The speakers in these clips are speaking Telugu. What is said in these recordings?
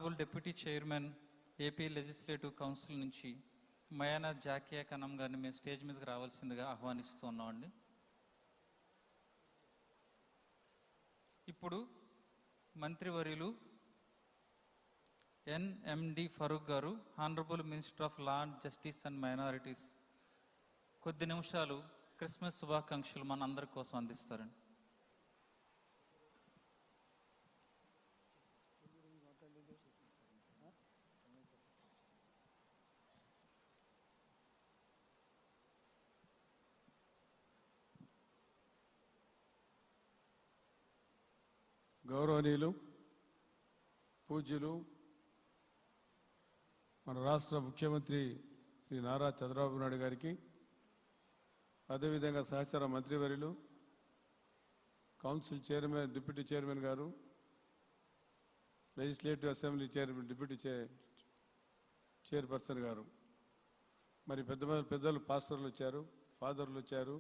Honourable deputy chairman AP legislative council నుంచి మయానా జాకియా కనం గారిని మేము స్టేజ్ మీదకి రావాల్సిందిగా ఆహ్వానిస్తూ ఉన్నామండి. ఇప్పుడు మంత్రివర్యులు ఎన్ఎండి ఫరూక్ గారు, honourable minister of law and justice and minorities, కొద్ది నిమిషాలు క్రిస్మస్ శుభాకాంక్షలు మన అందరి కోసం అందిస్తారండి. గౌరవనీయులు, పూజ్యులు, మన రాష్ట్ర ముఖ్యమంత్రి శ్రీ నారా చంద్రబాబు నాయుడు గారికి, అదేవిధంగా సహచార మంత్రివర్యులు, కౌన్సిల్ చైర్మన్, డిప్యూటీ చైర్మన్ గారు, legislative assembly chairman, deputy chairperson గారు, మరి పెద్దలు పాస్టర్లు వచ్చారు, ఫాదర్లు వచ్చారు,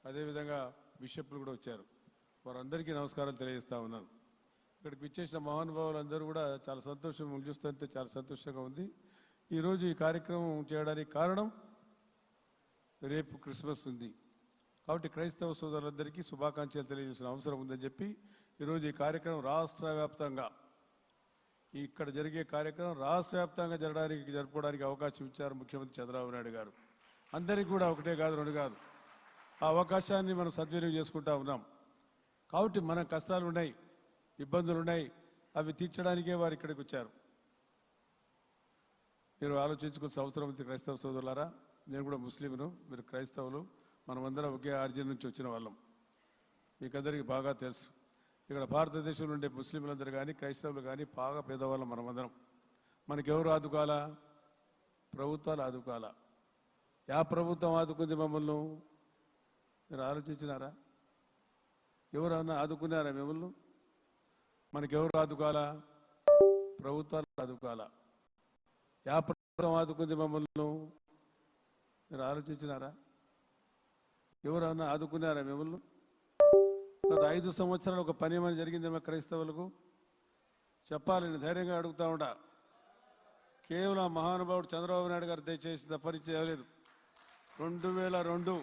అదేవిధంగా బిషప్లు కూడా వచ్చారు. వారందరికీ నమస్కారాలు తెలియజేస్తా ఉన్నాను. ఇక్కడికి విచ్చేసిన మహానుభావులు అందరూ కూడా చాలా సంతోషం, చూస్తుంటే చాలా సంతోషంగా ఉంది. ఈరోజు ఈ కార్యక్రమం చేయడానికి కారణం, రేపు క్రిస్మస్ ఉంది కాబట్టి క్రైస్తవ సోదరులందరికీ శుభాకాంక్షలు తెలియజేసిన అవసరం ఉందని చెప్పి ఈరోజు ఈ కార్యక్రమం రాష్ట్ర వ్యాప్తంగా, ఇక్కడ జరిగే కార్యక్రమం రాష్ట్ర వ్యాప్తంగా జరుపుకోవడానికి అవకాశం ఇచ్చారు ముఖ్యమంత్రి చంద్రబాబు నాయుడు గారు. అందరికీ కూడా ఒకటే కాదు, రెండు కాదు, ఆ అవకాశాన్ని మనం సద్వినియోగం చేసుకుంటా ఉన్నాం. కాబట్టి మన కష్టాలు ఉన్నాయి, ఇబ్బందులు ఉన్నాయి, అవి తీర్చడానికే వారు ఇక్కడికి వచ్చారు. మీరు ఆలోచించుకోవాల్సిన అవసరం ఉంది. క్రైస్తవ సోదరులారా, నేను కూడా ముస్లింను, మీరు క్రైస్తవులు, మనమందరం ఒకే ఆర్జిన్ నుంచి వచ్చిన వాళ్ళం. మీకందరికీ బాగా తెలుసు. ఇక్కడ భారతదేశంలో ఉండే ముస్లింలందరూ కానీ క్రైస్తవులు కానీ బాగా పేదవాళ్ళం మనమందరం. మనకెవరు ఆదుకోవాలా? ప్రభుత్వాలు ఆదుకోవాలా? యా ప్రభుత్వం ఆదుకుంది మమ్మల్ని? మీరు ఆలోచించినారా? ఎవరన్నా ఆదుకున్నారా మిమ్మల్ని? మనకెవరు ఆదుకోవాలా? ప్రభుత్వాలు ఆదుకోవాలా? యా ప్రభుత్వం ఆదుకుంది మమ్మల్ని? మీరు ఆలోచించినారా? ఎవరన్నా ఆదుకున్నారా మిమ్మల్ని? గత 5 సంవత్సరాలు ఒక పని ఏమైనా జరిగిందేమో క్రైస్తవులకు? చెప్పాలని ధైర్యంగా అడుగుతా ఉంటా. కేవలం మహానుభావుడు చంద్రబాబు నాయుడు గారు దయచేసి తప్పని చేయలేదు. 2002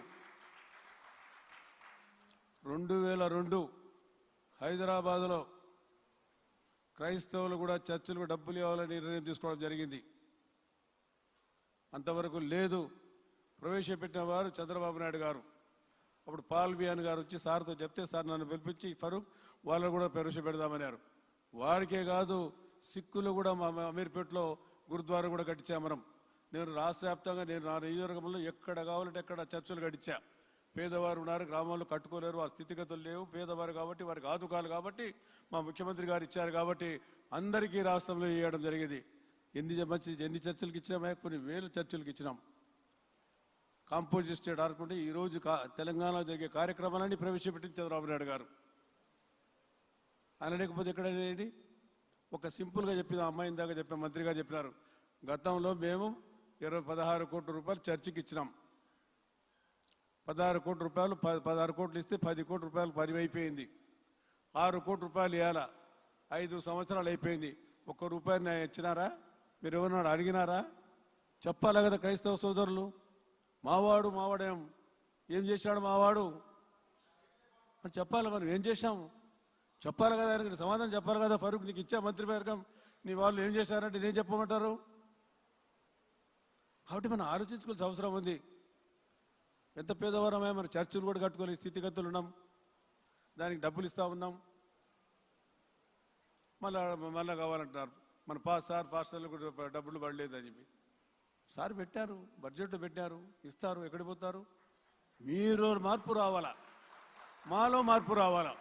హైదరాబాదులో క్రైస్తవులు కూడా చర్చిలకు డబ్బులు ఇవ్వాలని నిర్ణయం తీసుకోవడం జరిగింది. అంతవరకు లేదు. ప్రవేశపెట్టిన వారు చంద్రబాబు నాయుడు గారు. అప్పుడు పాల్ బియాన్ గారు వచ్చి సార్తో చెప్తే, సార్ నన్ను పిలిపించి ఫరూక్ వాళ్ళు కూడా ప్రవేశపెడదామన్నారు. వారికే కాదు, సిక్కులు కూడా మా అమీర్పేటలో గురుద్వారా కూడా కట్టించా మనం. నేను రాష్ట్ర వ్యాప్తంగా, నేను నా నియోజకవర్గంలో ఎక్కడ కావాలంటే ఎక్కడ చర్చలు కట్టించా. పేదవారు ఉన్నారు, గ్రామాల్లో కట్టుకోలేరు, వారి స్థితిగతులు లేవు, పేదవారు కాబట్టి వారికి ఆదుకాలు కాబట్టి మా ముఖ్యమంత్రి గారు ఇచ్చారు కాబట్టి అందరికీ రాష్ట్రంలో ఇవ్వడం జరిగింది. ఎన్ని చర్చలకు ఇచ్చినామే? కొన్ని వేల చర్చలకు ఇచ్చినాం. కాంపోజిట్ స్టేట్ ఆడుకుంటే ఈరోజు తెలంగాణలో జరిగే కార్యక్రమాలన్నీ ప్రవేశపెట్టింది చంద్రబాబు నాయుడు గారు. ఆయన లేకపోతే ఎక్కడనేది ఒక సింపుల్గా చెప్పిన అమ్మాయి ఇందాక చెప్పిన మంత్రి గారు చెప్పినారు, గతంలో మేము 16 కోట్ల రూపాయలు చర్చికి ఇచ్చినాం. 16 కోట్ల రూపాయలు, 16 కోట్లు ఇస్తే 10 కోట్ల రూపాయలు పని అయిపోయింది. 6 కోట్ల రూపాయలు ఇవ్వాలా? 5 సంవత్సరాలు అయిపోయింది. 1 రూపాయలు ఇచ్చినారా? మీరు ఎవరన్నా అడిగినారా? చెప్పాలి కదా క్రైస్తవ సోదరులు. మావాడేం ఏం చేశాడు మావాడు అని చెప్పాలి. మనం ఏం చేశాము చెప్పాలి కదా, ఆయనకి సమాధానం చెప్పాలి కదా. ఫరూక్, నీకు ఇచ్చా మంత్రివర్గం, నీ వాళ్ళు ఏం చేశారంటే నేను చెప్పమంటారు? కాబట్టి మనం ఆలోచించుకోవాల్సిన అవసరం ఉంది. ఎంత పేదవారమే, మన చర్చలు కూడా కట్టుకోలేని స్థితిగతులు ఉన్నాం. దానికి డబ్బులు ఇస్తా ఉన్నాం, మళ్ళా కావాలంటున్నారు. మన పాస్టర్లు కూడా డబ్బులు పడలేదని చెప్పి సార్ పెట్టారు, బడ్జెట్లో పెట్టారు, ఇస్తారు. ఎక్కడికి పోతారు? మీరు మార్పు రావాలా, మాలో మార్పు రావాలా.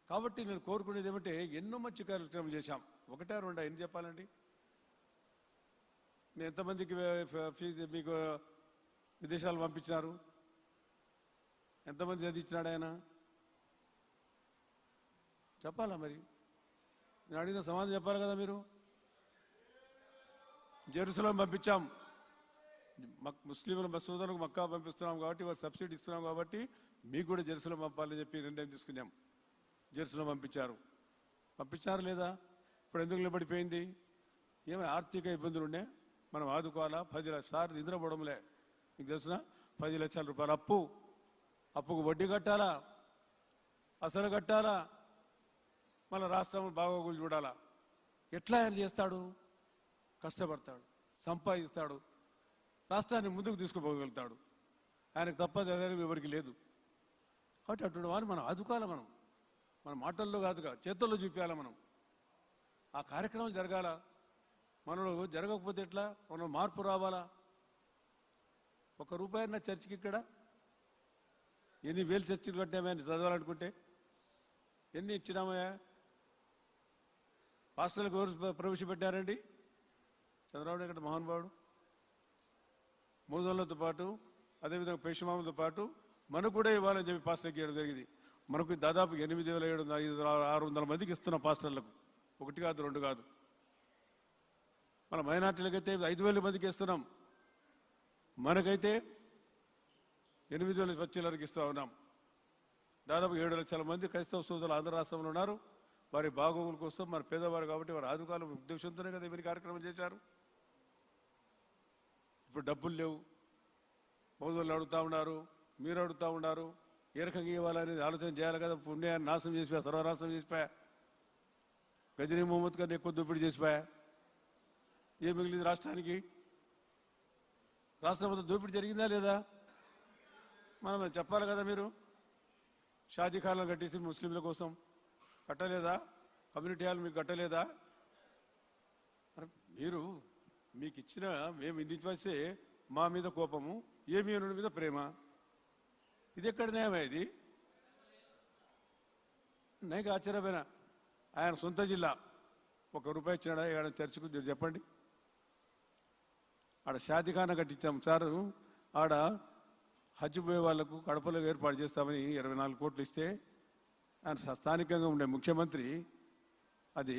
కాబట్టి నేను కోరుకునేది ఏమంటే, ఎన్నో మంచి కార్యక్రమాలు చేశాం. 1, 2 ఎన్ని చెప్పాలండి? నేను ఎంతమందికి ఫీజు మీకు విదేశాలు పంపించినారు? ఎంతమంది చదివించినాడు ఆయన? చెప్పాలా? మరి నేను అడిగిన సమాధానం చెప్పాలి కదా. మీరు జెరూసలేం పంపించాం, ముస్లింల సోదరులకు మక్కా పంపిస్తున్నాం కాబట్టి, వారు సబ్సిడీ ఇస్తున్నాం కాబట్టి మీకు కూడా జెరూసలేం పంపాలని చెప్పి నిర్ణయం తీసుకున్నాం. జెరూసలేం పంపించారా లేదా? ఇప్పుడు ఎందుకు నిలబడిపోయింది? ఏమైనా ఆర్థిక ఇబ్బందులు ఉండే, మనం ఆదుకోవాలా. 10 లక్షల సార్లు నిద్రపోవడంలే. మీకు తెలిసిన 10 లక్షల రూపాయలు అప్పుకు వడ్డీ కట్టాలా, అసలు కట్టాలా, మన రాష్ట్రం బాగోగులు చూడాలా. ఎట్లా ఆయన చేస్తాడు? కష్టపడతాడు, సంపాదిస్తాడు, రాష్ట్రాన్ని ముందుకు తీసుకుపోగలుగుతాడు. ఆయనకు తప్ప ఎవరికి లేదు. కాబట్టి అటువంటి వారిని మనం ఆదుకోవాలి. మన మాటల్లో కాదుగా, చేతుల్లో చూపించాలి. మనం ఆ కార్యక్రమం జరగాల. మనలో జరగకపోతే ఎట్లా? మనం మార్పు రావాలా. 1 రూపాయన్న చర్చికి ఇక్కడ ఎన్ని వేలు చర్చిలు కట్టామా చదవాలనుకుంటే? ఎన్ని ఇచ్చినామయ్యా? హాస్టల్కి ఎవరు ప్రవేశపెట్టారండి? చంద్రబాబు నాయుడు మహానుభావుడు. మోదోళ్లతో పాటు అదేవిధంగా పేషమాములతో పాటు మనకు కూడా ఇవ్వాలని చెప్పి పాస్టర్కి ఇవ్వడం జరిగింది. మనకు దాదాపు 8,700-600 మందికి ఇస్తున్నాం పాస్టర్లకు. 1 కాదు 2 కాదు. మన మైనార్టీలకైతే 5,000 మందికి ఇస్తున్నాం. మనకైతే 8,000 వచ్చేలకి ఇస్తూ ఉన్నాం. దాదాపు 7 లక్షల మంది క్రైస్తవ సోదరులు ఆంధ్ర రాష్ట్రంలో ఉన్నారు. వారి బాగోగుల కోసం, మన పేదవారు కాబట్టి వారి ఆదుకోవాల ఉద్దేశంతోనే కదా ఇవన్నీ కార్యక్రమం చేశారు. ఇప్పుడు డబ్బులు లేవు, మోదోళ్ళు అడుగుతూ ఉన్నారు, మీరు అడుగుతూ ఉన్నారు. ఏ రకంగా ఇవ్వాలనేది ఆలోచన చేయాలి కదా. పుణ్యాన్ని నాశనం చేసిపోయా, సర్వనాశనం చేసిపోయా. గజనీ మహమ్మద్ గారిని ఎక్కువ దోపిడీ చేసిపోయా. ఏం మిగిలింది రాష్ట్రానికి? రాష్ట్రం మొత్తం దోపిడీ జరిగిందా లేదా? మనం చెప్పాలి కదా. మీరు షాదీఖానాలు కట్టేసి ముస్లింల కోసం కట్టలేదా? కమ్యూనిటీ హాల్ మీకు కట్టలేదా? మీరు మీకు ఇచ్చిన మేము ఇన్ని వస్తే మా మీద కోపము, ఏమి మీద ప్రేమ. ఇది ఎక్కడ న్యాయమా? ఇది నాకు ఆశ్చర్యమైన. ఆయన సొంత జిల్లా 1 రూపాయి ఇచ్చినాడా ఏమైనా చర్చకు? చెప్పండి. ఆడ షాదీఖానా కట్టించాం సార్. ఆడ హజ్ పోయే వాళ్లకు కడపలో ఏర్పాటు చేస్తామని 24 కోట్లు ఇస్తే ఆయన స్థానికంగా ఉండే ముఖ్యమంత్రి అది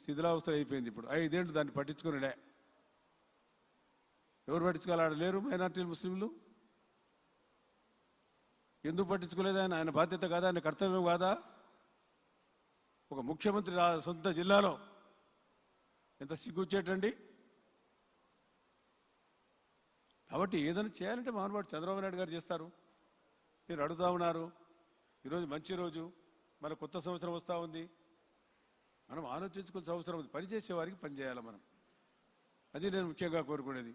శిథిలావస్థ అయిపోయింది. ఇప్పుడు 5 ఏళ్ళు దాన్ని పట్టించుకున్నాడే. ఎవరు పట్టించుకోవాలి? ఆడ లేరు మైనార్టీలు, ముస్లింలు. ఎందుకు పట్టించుకోలేదు? ఆయన బాధ్యత కాదా? ఆయన కర్తవ్యం కాదా? ఒక ముఖ్యమంత్రి సొంత జిల్లాలో ఎంత సిగ్గుచ్చేటండి. కాబట్టి ఏదైనా చేయాలంటే మహానుభావుడు చంద్రబాబు నాయుడు గారు చేస్తారు. మీరు అడుగుతా ఉన్నారు. ఈరోజు మంచి రోజు, మన కొత్త సంవత్సరం వస్తూ ఉంది. మనం ఆలోచించుకునే సంవత్సరం ఉంది. పనిచేసే వారికి పని చేయాలి మనం. అది నేను ముఖ్యంగా కోరుకునేది.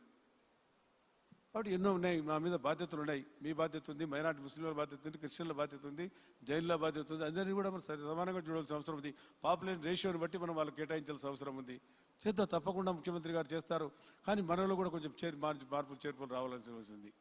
కాబట్టి ఎన్నో ఉన్నాయి. మా మీద బాధ్యతలు ఉన్నాయి. మీ బాధ్యత ఉంది, మైనార్టీ ముస్లింల బాధ్యత ఉంది, క్రిస్టియన్ల బాధ్యత ఉంది, జైన్ల బాధ్యత ఉంది. అందరినీ కూడా మనం సమానంగా చూడాల్సిన అవసరం ఉంది. పాపులేషన్ రేషియోని బట్టి మనం వాళ్ళకి కేటాయించాల్సిన అవసరం ఉంది. చేద్దాం, తప్పకుండా ముఖ్యమంత్రి గారు చేస్తారు. కానీ మనలో కూడా కొంచెం మార్పులు చేర్పులు రావాల్సి వస్తుంది.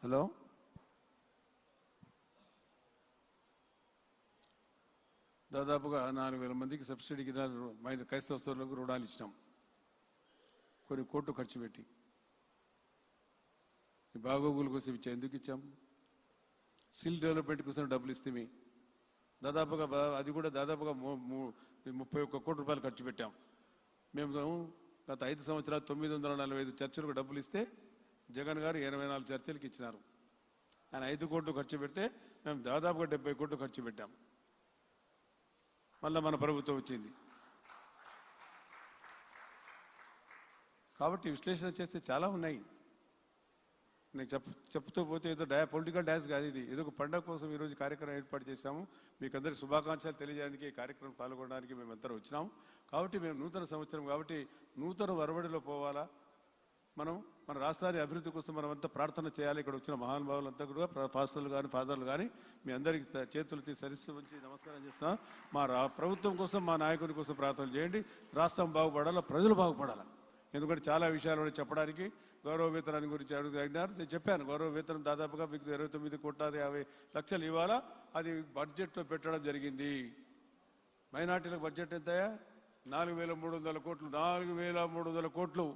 హలో, దాదాపుగా 4,000 మందికి సబ్సిడీ కింద క్రైస్తవ సోదరులకు రుణాలు ఇచ్చినాం. కొన్ని కోట్లు ఖర్చు పెట్టి ఈ బాగోగుల కోసం ఇచ్చాం. ఎందుకు ఇచ్చాం? స్కిల్ డెవలప్మెంట్ కోసం డబ్బులు ఇస్తే దాదాపుగా అది కూడా దాదాపుగా 31 కోట్ల రూపాయలు ఖర్చు పెట్టాం. మేము గత 5 సంవత్సరాలు 945 చర్చలకు డబ్బులు ఇస్తే జగన్ గారు 84 చర్చలకు ఇచ్చినారు. ఆయన 5 కోట్లు ఖర్చు పెడితే మేము దాదాపుగా 70 కోట్లు ఖర్చు పెట్టాం. మళ్ళీ మన ప్రభుత్వం వచ్చింది. కాబట్టి విశ్లేషణ చేస్తే చాలా ఉన్నాయి. నేను చెప్తూ పోతే ఏదో పొలిటికల్ డ్యాన్స్ కాదు ఇది. ఏదో ఒక పండగ కోసం ఈరోజు కార్యక్రమం ఏర్పాటు చేశాము. మీకు అందరి శుభాకాంక్షలు తెలియజేయడానికి ఈ కార్యక్రమం పాల్గొనడానికి మేమందరం వచ్చినాము. కాబట్టి మేము నూతన సంవత్సరం కాబట్టి నూతన వరవడిలో పోవాలా. మనం మన రాష్ట్రాన్ని అభివృద్ధి కోసం మనం అంతా ప్రార్థన చేయాలి. ఇక్కడ వచ్చిన మహానుభావులంతా కూడా పాస్టర్లు కానీ ఫాదర్లు కానీ మీ అందరికీ చేతులు సరిస్సు ఉంచి నమస్కారం చేస్తాం. మా ప్రభుత్వం కోసం మా నాయకుని కోసం ప్రార్థన చేయండి. రాష్ట్రం బాగుపడాలా, ప్రజలు బాగుపడాలా. ఎందుకంటే చాలా విషయాలు చెప్పడానికి గౌరవ వేతనాన్ని గురించి అడిగినారు. నేను చెప్పాను గౌరవ వేతనం దాదాపుగా మీకు 29,50,00,000 ఇవ్వాలా. అది బడ్జెట్లో పెట్టడం జరిగింది. మైనార్టీలకు బడ్జెట్ ఎంతయా? 4,300 కోట్లు. 4,300 కోట్లు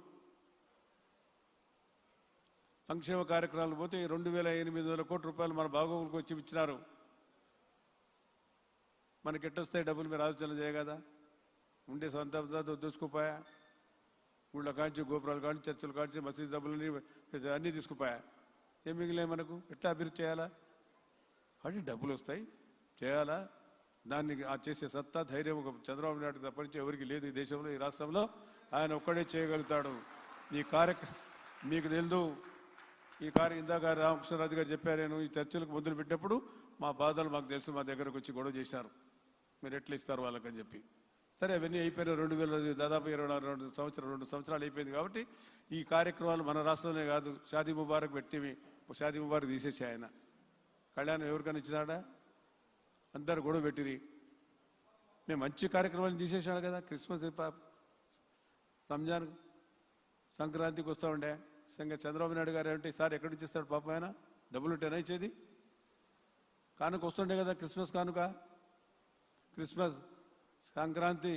సంక్షేమ కార్యక్రమాలు పోతే 2,800 కోట్ల రూపాయలు మన బాగోగులకు వచ్చి ఇచ్చినారు. మనకి ఎట్టొస్తాయి డబ్బులు? మీరు ఆలోచన చేయగదా? ఉండే సొంత దూసుకుపోయా. ఊళ్ళో కాంచి, గోపురాలు కాంచి, చర్చలు కాంచి, మసీదు డబ్బులని అన్నీ తీసుకుపోయా. ఏం మిగిలే మనకు? ఎట్లా అభివృద్ధి చేయాలా? అంటే డబ్బులు వస్తాయి, చేయాలా. దాన్ని చేసే సత్తా, ధైర్యం ఒక చంద్రబాబు నాయుడు తప్పనించి ఎవరికి లేదు ఈ దేశంలో, ఈ రాష్ట్రంలో. ఆయన ఒక్కడే చేయగలుగుతాడు. ఈ మీకు తెలుదు. ఈ ఇందాక రామకృష్ణరాజు గారు చెప్పారు, నేను ఈ చర్చలకు మొదలు పెట్టినప్పుడు మా బాధలు మాకు తెలుసు, మా దగ్గరకు వచ్చి గొడవ చేశారు, మీరు ఎట్లా ఇస్తారు వాళ్ళకని చెప్పి. సరే అవన్నీ అయిపోయినాయి. 2000 దాదాపు 2 సంవత్సరాలు అయిపోయింది. కాబట్టి ఈ కార్యక్రమాలు మన రాష్ట్రంలోనే కాదు. షాదీ ముబారక్ పెట్టివి, షాదీ ముబారక్ తీసేసి ఆయన కళ్యాణం ఎవరికైనా ఇచ్చినాడా? అందరు గొడవ పెట్టిరి. మేము మంచి కార్యక్రమాలు తీసేసాడు కదా. క్రిస్మస్, రంజాన్, సంక్రాంతికి వస్తూ ఉండే చంద్రబాబు నాయుడు గారు ఏమంటే ఈసారి ఎక్కడి నుంచి ఇస్తాడు పాపం? ఆయన డబ్బులు ఉంటేనా ఇచ్చేది? కానుక వస్తుండే కదా, క్రిస్మస్ కానుక. క్రిస్మస్, సంక్రాంతి,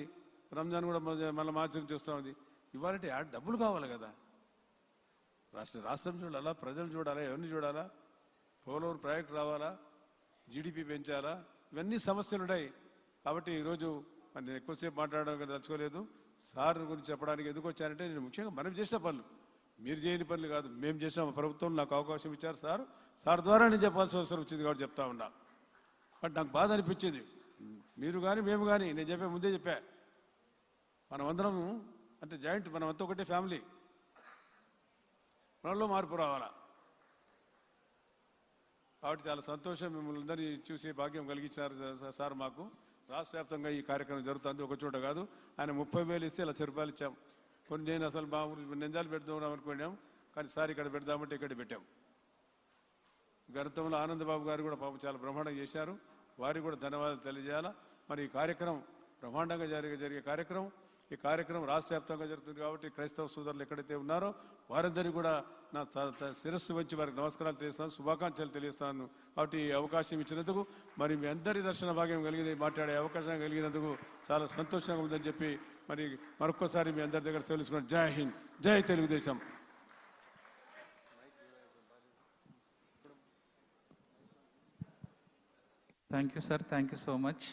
రంజాన్ కూడా మళ్ళీ మార్చి నుంచి వస్తూ ఉంది. ఇవాళ డబ్బులు కావాలి కదా. రాష్ట్రం చూడాలా, ప్రజలు చూడాలా, ఎవరిని చూడాలా, పోలవరం ప్రాజెక్టు రావాలా, జీడిపి పెంచాలా, ఇవన్నీ సమస్యలు ఉన్నాయి. కాబట్టి ఈరోజు నేను ఎక్కువసేపు మాట్లాడడం తలుచుకోలేదు. సార్ గురించి చెప్పడానికి ఎందుకు వచ్చానంటే, నేను ముఖ్యంగా మనం చేసిన పనులు, మీరు చేయని పనులు కాదు, మేము చేసిన ప్రభుత్వం నాకు అవకాశం ఇచ్చారు సార్ ద్వారా నేను చెప్పాల్సిన అవసరం వచ్చింది కాబట్టి చెప్తా ఉన్నా. బట్ నాకు బాధ అనిపించింది. మీరు కానీ మేము కానీ, నేను ముందే చెప్పా, మనమందరం అంటే జాయింట్, మనమంతా ఒకటే ఫ్యామిలీ, మనలో మార్పు రావాలా. కాబట్టి చాలా సంతోషం, మిమ్మల్ని అందరినీ చూసే భాగ్యం కలిగించారు సార్ మాకు. రాష్ట్ర వ్యాప్తంగా ఈ కార్యక్రమం జరుగుతుంది, ఒక చోట కాదు. ఆయన 30,000 ఇస్తే 1,00,000 రూపాయలు ఇచ్చాం. కొన్ని నేను అసలు మా నిందాలు పెడదాం అనుకున్నాం, కానీ సార్ ఇక్కడ పెడదామంటే ఇక్కడ పెట్టాం. గతంలో ఆనందబాబు గారు కూడా పాపం చాలా బ్రహ్మాండంగా చేశారు, వారికి కూడా ధన్యవాదాలు తెలియజేయాలా. మరి ఈ కార్యక్రమం బ్రహ్మాండంగా జరిగే కార్యక్రమం. ఈ కార్యక్రమం రాష్ట్ర వ్యాప్తంగా జరుగుతుంది కాబట్టి క్రైస్తవ సోదరులు ఎక్కడైతే ఉన్నారో వారందరికీ కూడా నా శిరస్సు వచ్చి వారికి నమస్కారాలు తెలియస్తాను, శుభాకాంక్షలు తెలియస్తాను. కాబట్టి ఈ అవకాశం ఇచ్చినందుకు, మరి మీ అందరి దర్శన భాగ్యం కలిగింది, మాట్లాడే అవకాశం కలిగినందుకు చాలా సంతోషంగా ఉందని చెప్పి మరి మరొక్కసారి మీ అందరి దగ్గర తెలుసుకున్నాను. జై హింద్, జై Telugu Desam. Thank you sir, thank you so much.